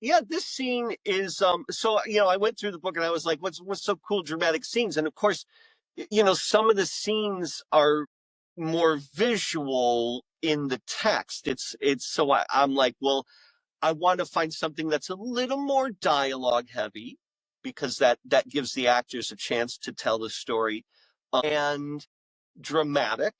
Yeah, this scene is so I went through the book and I was like, what's so cool, dramatic scenes? And of course, some of the scenes are more visual in the text. It's so I'm like, well, I want to find something that's a little more dialogue heavy because that gives the actors a chance to tell the story, and dramatic,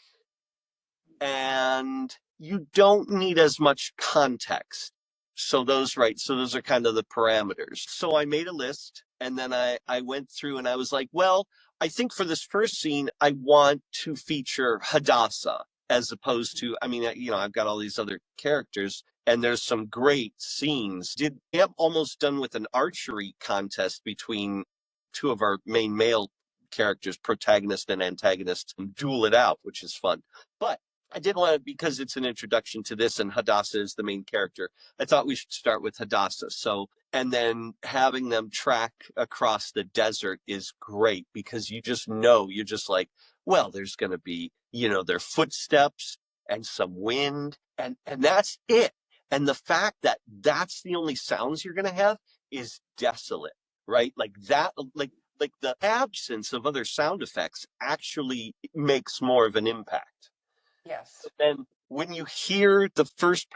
and you don't need as much context. So those are kind of the parameters. So I made a list and then I went through and I was like, well, I think for this first scene, I want to feature Hadassah as opposed to, I mean, I've got all these other characters and there's some great scenes. I'm almost done with an archery contest between two of our main male characters, protagonist and antagonist, duel it out, which is fun. But I did want to, because it's an introduction to this and Hadassah is the main character, I thought we should start with Hadassah. So, and then having them track across the desert is great because you're just like, well, there's going to be, their footsteps and some wind, and that's it. And the fact that that's the only sounds you're going to have is desolate, right? Like that, like the absence of other sound effects actually makes more of an impact. Yes. Then when you hear the first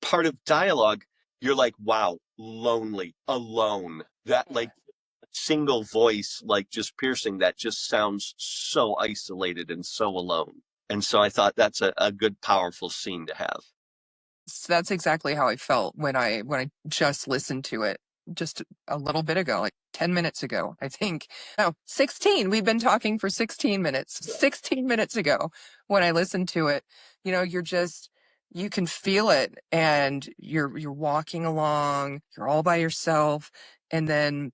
part of dialogue, you're like, wow, lonely, alone. That Yeah. like single voice, like just piercing, that just sounds so isolated and so alone. And so I thought that's a good, powerful scene to have. That's exactly how I felt when I just listened to it just a little bit ago, like 10 minutes ago, I think. No, 16. We've been talking for 16 minutes. 16 minutes ago when I listened to it, you can feel it and you're walking along, you're all by yourself, and then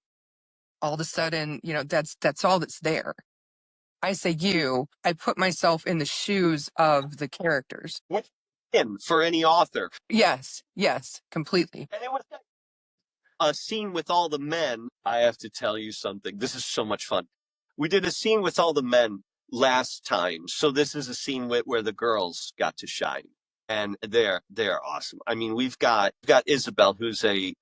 all of a sudden, that's all that's there. I say I put myself in the shoes of the characters. Which in for any author. Yes, completely. And it was a scene with all the men. I have to tell you something. This is so much fun. We did a scene with all the men last time. So this is a scene where the girls got to shine. And they're awesome. I mean, we've got Isabel, who's a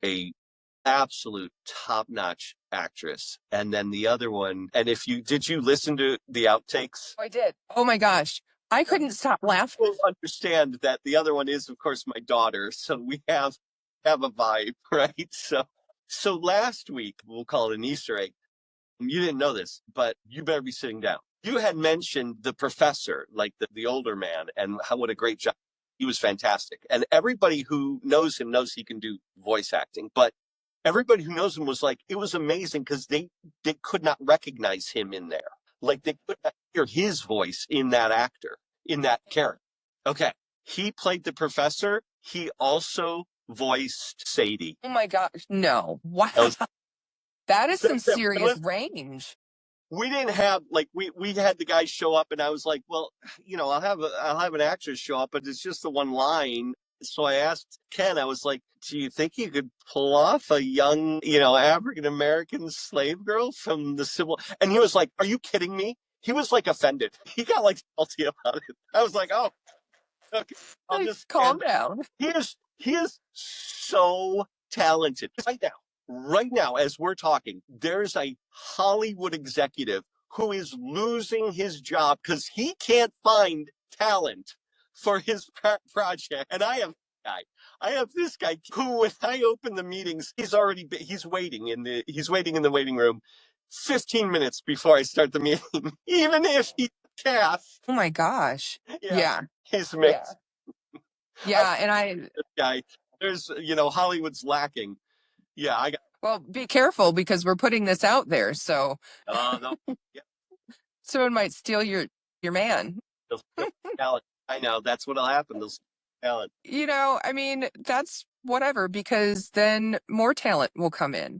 absolute top-notch actress. And then the other one, and if you did you listen to the outtakes? I did. Oh my gosh. I couldn't stop laughing. Will understand that the other one is, of course, my daughter. So we have a vibe, right? So last week, we'll call it an Easter egg. You didn't know this, but you better be sitting down. You had mentioned the professor, like the older man, and what a great job. He was fantastic. And everybody who knows him knows he can do voice acting. But everybody who knows him was like, it was amazing because they could not recognize him in there. Like they could not hear his voice in that actor, in that character. Okay. He played the professor. He also voiced Sadie. Oh my gosh. No. Wow. That was, That is some that serious was range. we didn't have like we had the guy show up and I was like, well, I'll have an actress show up, but it's just the one line. So I asked Ken, I was like, do you think you could pull off a young, African American slave girl from the Civil? And he was like, are you kidding me? He was like offended. He got like salty about it. I was like, oh, okay, I'll Like, just calm stand. down. He is so talented. Right now, as we're talking, there's a Hollywood executive who is losing his job because he can't find talent for his project. And I have this guy who, when I open the meetings, he's waiting in the waiting room 15 minutes before I start the meeting, even if he cast. Oh my gosh. Yeah, Yeah. he's Yeah. mixed. Yeah. And This guy, there's, Hollywood's lacking. Yeah, well, be careful because we're putting this out there. So no, yeah, someone might steal your man. they'll talent. I know that's what'll happen. They'll steal talent. I mean, that's whatever, because then more talent will come in.